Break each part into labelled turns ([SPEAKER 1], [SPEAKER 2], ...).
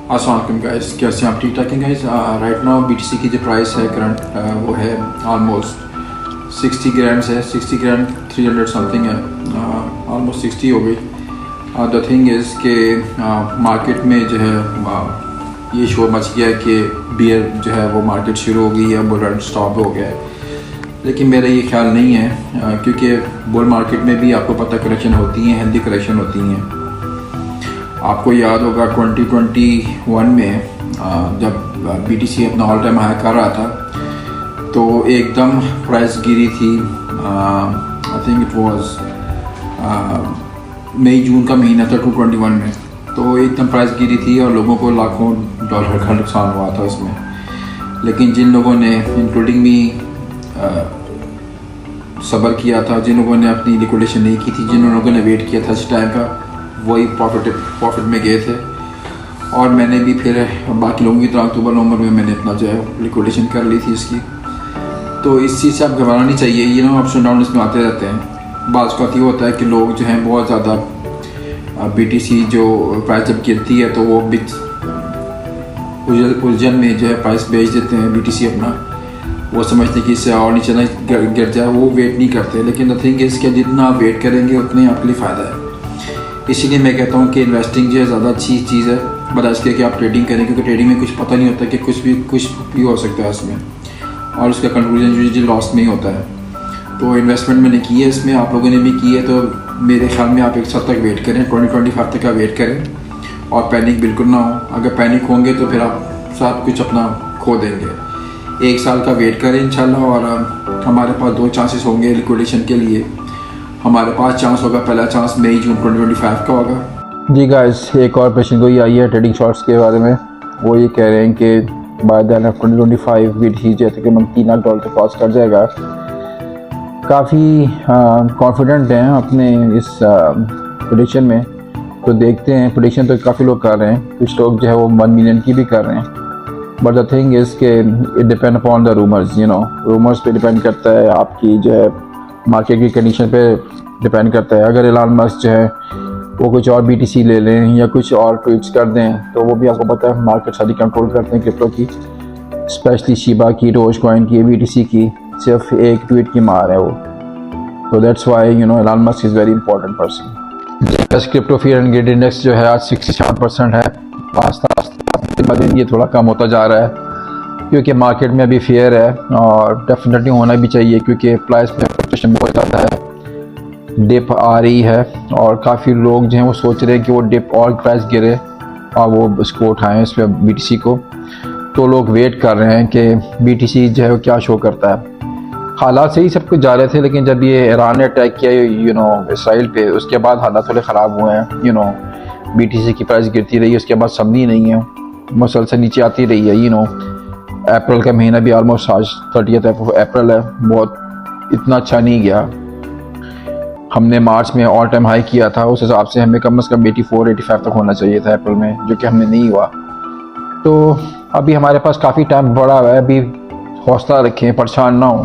[SPEAKER 1] अस्सलाम वालेकुम गाइस, कैसे हैं आप? ठीक ठाक हैं गाइस। राइट नाउ बीटीसी की जो प्राइस है करंट वो है ऑलमोस्ट 60 ग्राम्स है। 60 ग्राम 300 समथिंग है, ऑलमोस्ट 60 हो गई। द थिंग इज़ के मार्केट में जो है ये शो मच गया कि बियर जो है वो मार्केट शुरू हो गई है, बुल रन स्टॉप हो गया है। लेकिन मेरा ये ख्याल नहीं है, क्योंकि बुल मार्केट में भी आपको पता करेक्शन होती हैं, हेल्दी करेक्शन होती हैं। आपको याद होगा 2021 में जब बीटीसी अपना ऑल टाइम हाई कर रहा था तो एकदम प्राइस गिरी थी। आई थिंक इट वाज मई जून का महीना था 2021 में, तो एकदम प्राइस गिरी थी और लोगों को लाखों डॉलर का नुकसान हुआ था उसमें। लेकिन जिन लोगों ने इंक्लूडिंग मी सब्र किया था, जिन लोगों ने अपनी लिक्विडेशन नहीं की थी, जिन लोगों ने वेट किया था इस टाइम का, वही प्रॉफिट में गए थे। और मैंने भी फिर बाकी लोगों की तरह अक्टूबर नवंबर में मैंने अपना जो है लिक्विडेशन कर ली थी इसकी। तो इस चीज़ से आप घबराना नहीं चाहिए, ये ना अप्स एंड डाउन इसमें आते रहते हैं। बाज़ का ये होता है कि लोग जो हैं बहुत ज़्यादा बीटीसी जो प्राइस जब गिरती है तो वो बिच उलझन में जो है प्राइस बेच देते हैं बीटीसी अपना। वो समझते कि इससे और नीचे ना गिर जाए, वो वेट नहीं करते। लेकिन द थिंग इज़ कि जितना आप वेट करेंगे उतने आपके लिए फ़ायदा है। इसीलिए मैं कहता हूँ कि इन्वेस्टिंग जो है ज़्यादा अच्छी चीज़ है बजाय कि आप ट्रेडिंग करें, क्योंकि ट्रेडिंग में कुछ पता नहीं होता कि कुछ भी हो सकता है उसमें, और उसका कंक्लूजन यूजुअली लॉस में ही होता है। तो इन्वेस्टमेंट मैंने की है इसमें, आप लोगों ने भी की है, तो मेरे ख्याल में आप एक साल तक वेट करें, 2025 तक का वेट करें और पैनिक बिल्कुल ना हो। अगर पैनिक होंगे तो फिर आप सब कुछ अपना खो देंगे। एक साल का वेट करें इंशाल्लाह। और हमारे पास 2 चांसेस होंगे लिक्विडेशन के लिए। हमारे पास चांस होगा, पहला चांस मई जून 2025 का होगा। जी गाइस, एक और पेशेंट कोई आई है ट्रेडिंग शॉर्ट्स के बारे में। वो ये कह रहे हैं कि by the end of 2025 BTC जो तकरीबन $3 तक क्रॉस कर जाएगा। काफ़ी कॉन्फिडेंट हैं अपने इस प्रेडिक्शन में। तो देखते हैं, प्रेडिक्शन तो काफ़ी लोग कर रहे हैं, कुछ लोग जो है वो 1 मिलियन की भी कर रहे हैं। बट द थिंग इज़ के it depend upon the rumours, rumours पे डिपेंड करता है, आपकी जो है मार्केट की कंडीशन पे डिपेंड करता है। अगर एलन मस्क जो है वो कुछ और बीटीसी ले लें या कुछ और ट्वीट्स कर दें तो वो भी आपको पता है मार्केट सारी कंट्रोल करते हैं क्रिप्टो की, स्पेशली शिबा की, डोज कॉइन की, बीटीसी की। सिर्फ एक ट्वीट की मार है वो। तो that's why Elon Musk is very important person. Crypto fear and greed index जो है आज 67% है। दिन ये थोड़ा कम होता जा रहा है क्योंकि मार्केट में अभी फेयर है और डेफिनेटली होना भी चाहिए, क्योंकि प्राइस में फ्लक्चुएशन बहुत ज़्यादा है, डिप आ रही है और काफ़ी लोग जो हैं वो सोच रहे हैं कि वो डिप और प्राइस गिरे और वो उसको उठाएं, इस पर बीटीसी को। तो लोग वेट कर रहे हैं कि बीटीसी जो है वो क्या शो करता है। हालात सही सब कुछ जा रहे थे, लेकिन जब ये ईरान ने अटैक किया इसराइल पे, उसके बाद हालात थोड़े ख़राब हुए हैं। बीटीसी की प्राइस गिरती रही, उसके बाद समझी नहीं है, मुसलसल नीचे आती रही है। अप्रैल का महीना भी ऑलमोस्ट आज 30 अप्रैल है, बहुत इतना अच्छा नहीं गया। हमने मार्च में ऑल टाइम हाई किया था, उस हिसाब से हमें कम से कम 84-85 तक होना चाहिए था अप्रैल में, जो कि हमने नहीं हुआ। तो अभी हमारे पास काफ़ी टाइम पड़ा हुआ है, अभी हौसला रखें, परेशान ना हो,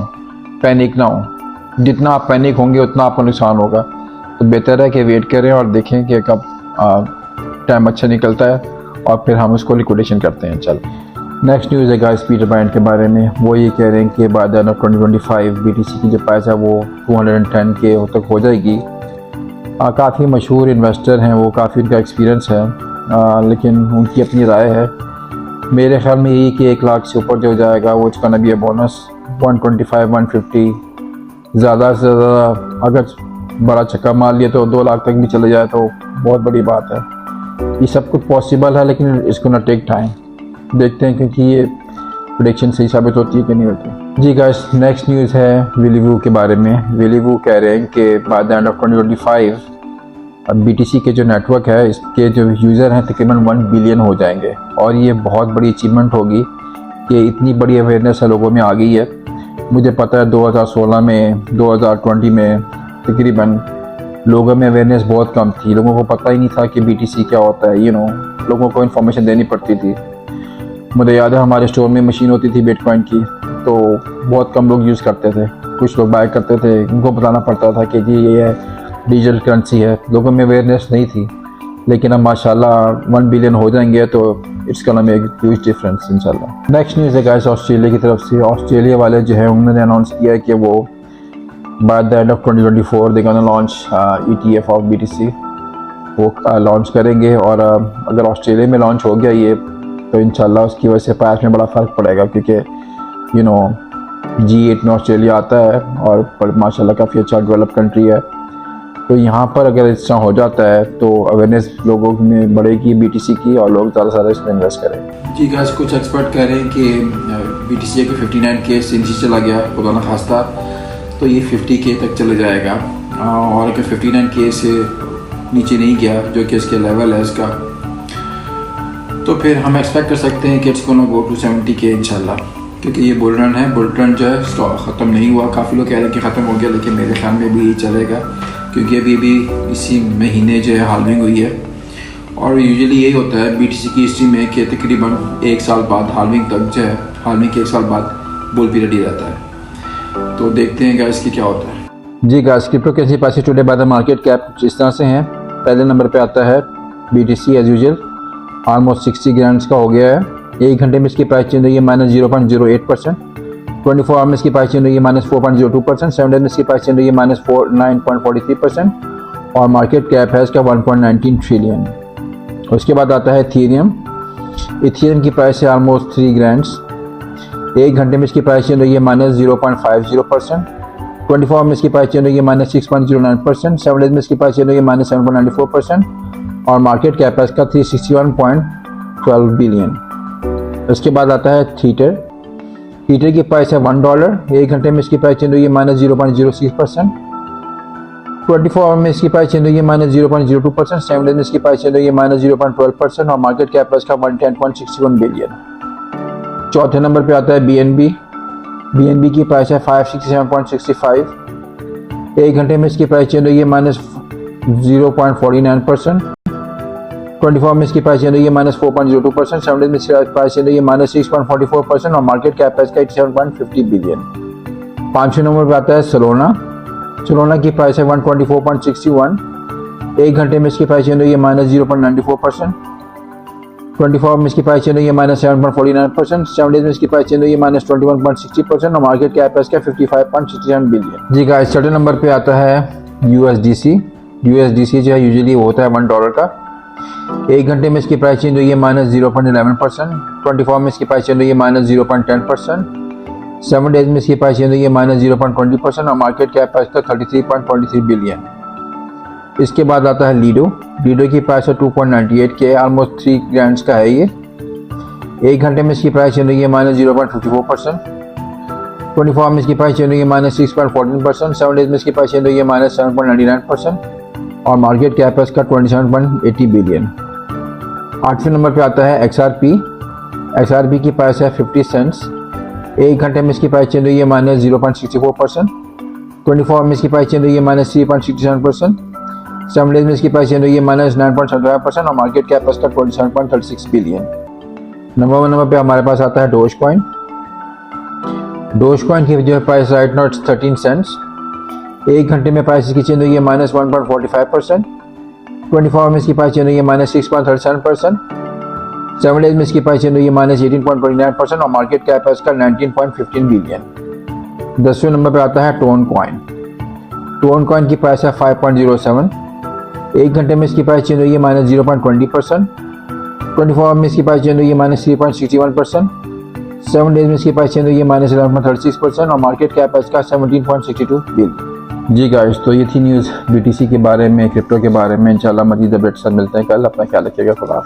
[SPEAKER 1] पैनिक ना हो। जितना आप पैनिक होंगे उतना आपको नुकसान होगा। तो बेहतर है कि वेट करें और देखें कि कब टाइम अच्छा निकलता है और फिर हम उसको लिक्विडेशन करते हैं। चल, नेक्स्ट न्यूज़ है गाइस पीटर ब्रायंट के बारे में। वो ये कह रहे हैं कि by the end of 2025 BTC की जो प्राइस है वो 210K तक हो जाएगी। काफ़ी मशहूर इन्वेस्टर हैं वो, काफ़ी उनका एक्सपीरियंस है, लेकिन उनकी अपनी राय है। मेरे ख्याल में यही कि 1 लाख से ऊपर जो जाएगा वो इसका नबी है बोनस 125-150, ज़्यादा से ज़्यादा अगर बड़ा चक्का मार लिया तो 2 लाख तक भी चले जाए तो बहुत बड़ी बात है। ये सब कुछ पॉसिबल है, लेकिन इसको ना टेक टाइम। देखते हैं क्योंकि ये प्रेडिक्शन सही साबित होती है कि नहीं होती। जी गाइस, नेक्स्ट न्यूज़ है विलीवू के बारे में। विलीवू कह रहे हैं कि बाय द एंड ऑफ 2025 अब बीटीसी के जो नेटवर्क है इसके जो यूज़र हैं तकरीबन 1 बिलियन हो जाएंगे। और ये बहुत बड़ी अचीवमेंट होगी कि इतनी बड़ी अवेयरनेस लोगों में आ गई है। मुझे पता है 2016 में 2020 में तकरीबन लोगों में अवेयरनेस बहुत कम थी, लोगों को पता ही नहीं था कि बीटीसी क्या होता है। लोगों को इन्फॉर्मेशन देनी पड़ती थी। मुझे याद है हमारे स्टोर में मशीन होती थी बिटकॉइन की, तो बहुत कम लोग यूज़ करते थे, कुछ लोग बाय करते थे, उनको बताना पड़ता था कि जी ये डिजिटल करेंसी है। लोगों में अवेयरनेस नहीं थी। लेकिन अब माशाल्लाह 1 बिलियन हो जाएंगे तो it's gonna make huge difference इंशाल्लाह। नेक्स्ट न्यूज़ है गाइस ऑस्ट्रेलिया की तरफ से। ऑस्ट्रेलिया वाले जो है उन्होंने अनाउंस किया है कि वो by the end of 2024 they gonna launch ETF of BTC वो लॉन्च करेंगे। और अगर ऑस्ट्रेलिया में लॉन्च हो गया ये तो इंशाल्लाह उसकी वजह से प्राइस में बड़ा फ़र्क पड़ेगा, क्योंकि G8 में ऑस्ट्रेलिया आता है और माशाल्लाह काफ़ी अच्छा डेवलप कंट्री है। तो यहाँ पर अगर इस तरह हो जाता है तो अवेयरनेस लोगों में बढ़ेगी BTC की और लोग ज़्यादा से ज़्यादा इसमें इन्वेस्ट करें। जी गाइस, कुछ एक्सपर्ट कह रहे हैं कि BTC के 59K से नीचे चला गया खुदा न खास्ता तो ये 50K तक चले जाएगा, और अगर 59K से नीचे नहीं गया जो कि इसके लेवल है इसका, तो फिर हम एक्सपेक्ट कर सकते हैं कि it's gonna go to 70K इंशाल्लाह, क्योंकि ये बुल रन है। बुल रन जो है स्टॉक ख़त्म नहीं हुआ। काफ़ी लोग कह रहे हैं कि ख़त्म हो गया, लेकिन मेरे ख्याल में भी चलेगा, क्योंकि अभी भी इसी महीने जो है हाल्विंग हुई है। और यूजुअली यही होता है BTC की हिस्ट्री में कि तकरीबन 1 साल बाद हाल्विंग तक जो है, हाल्विंग के 1 साल बाद बुल पीरियड ही रहता है। तो देखते हैं गाइस कि क्या होता है। जी guys, cryptocurrency prices today by the market cap कुछ इस तरह से हैं। पहले नंबर पे आता है BTC as usual, almost 60 grants का हो गया है। 1 घंटे में इसकी प्राइस चेंज हुई है -0.08%। 24 आवर में इसकी प्राइस चेंज हुई है -4.02%। 7 डेज में इसकी प्राइस चेंज हुई है -9.43%। और मार्केट कैप है इसका 1.19 ट्रिलियन। उसके बाद आता है इथेरियम। इथेरियम की प्राइस है ऑलमोस्ट 3 ग्रांड्स। 1 घंटे में इसकी प्राइस चेंज हुई है -0.50%। 24 आवर में इसकी प्राइस चेंज हुई है -6.09%। 7 डेज में इसकी प्राइस चेंज हुई है -7.94%। और मार्केट कैप है इसका 361.12 बिलियन। उसके बाद आता है थीटर। थीटर की प्राइस है $1। 1 घंटे में इसकी प्राइस चेंज हुई है -0.06%। 24 आवर में इसकी प्राइस चेंज हुई है -0.02%। 7 डेज में इसकी प्राइस चेंज हुई है -0.12%। और मार्केट कैप है इसका 110.61 बिलियन। चौथे नंबर पे आता है BNB। BNB की प्राइस है 567.65। 1 घंटे में इसकी प्राइस चेंज हुई है -0.49%। 24 में इसकी प्राइस चेंज हुई है -4.02%। 7 डेज में इसकी प्राइस चेंज हुई है -6.44%। और मार्केट कैप है इसका 87.50 बिलियन। 5वें नंबर पे आता है सोलोना। सोलोना की प्राइस है 124.61। 1 घंटे में इसकी प्राइस चेंज हुई है -0.94%। 24 में इसकी प्राइस चेंज हुई है -7.49%। 7 डेज में इसकी प्राइस चेंज हुई है -21.60%। और मार्केट कैप है इसका 55.67 बिलियन। जी गाइस, छठे नंबर पे आता है USDC। USDC जो है यूजुअली वो होता है $1 का। 1 घंटे में इसकी प्राइस चेंज हुई है -0.11%। 24 में इसकी प्राइस चेंज हुई है -0.10%। 7 डेज में इसकी प्राइस चेंज हुई है -0.20%। और मार्केट कैप है इसका 33.23 बिलियन। इसके बाद आता है लीडो। लीडो की प्राइस है 2.98K, ऑलमोस्ट 3 ग्रांड्स का है ये। 1 घंटे में इसकी प्राइस चेंज हुई है -0.54%। 24 में इसकी प्राइस चेंज हुई है -6.14%। 7 डेज में इसकी प्राइस चेंज हुई है -7.99%। और मार्केट कैप है इसका 27.80 बिलियन। 8वें नंबर पे आता है XRP। XRP की प्राइस है 50 सेंट्स। 1 घंटे में इसकी प्राइस चेंज हुई है -0.64%। 24 में इसकी प्राइस चेंज हुई है -3.67%। 7 डेज में इसकी प्राइस चेंज हुई है -9.75%। और मार्केट कैप है इसका 27.36 बिलियन। नंबर 1 नंबर पे हमारे पास आता है डोजकॉइन। डोजकॉइन की जो प्राइस राइट नाउ 13 सेंट्स। 1 घंटे में प्राइस इसकी चेंज हुई है -1.45%। 24 में इसकी प्राइस चेंज हुई है -6.37%। 7 डेज में इसकी प्राइस चेंज हुई है -18.29%। और मार्केट कैप है इसका 19.15 बिलियन। 10वें नंबर पर आता है टोन कॉइन। टोन कॉइन की प्राइस है 5.07। 1 घंटे में इसकी प्राइस चेंज हुई है -0.20%। 24 में इसकी प्राइस चेंज हुई है -3.61%। 7 डेज में इसकी प्राइस चेंज हुई है -11.36%। और मार्केट कैप है इसका 17.62 बिलियन। जी गाइस, तो ये थी न्यूज़ BTC के बारे में, क्रिप्टो के बारे में। इंशाल्लाह मजीद अपडेट साथ मिलते हैं कल। अपना ख्याल रखिएगा। खुदा।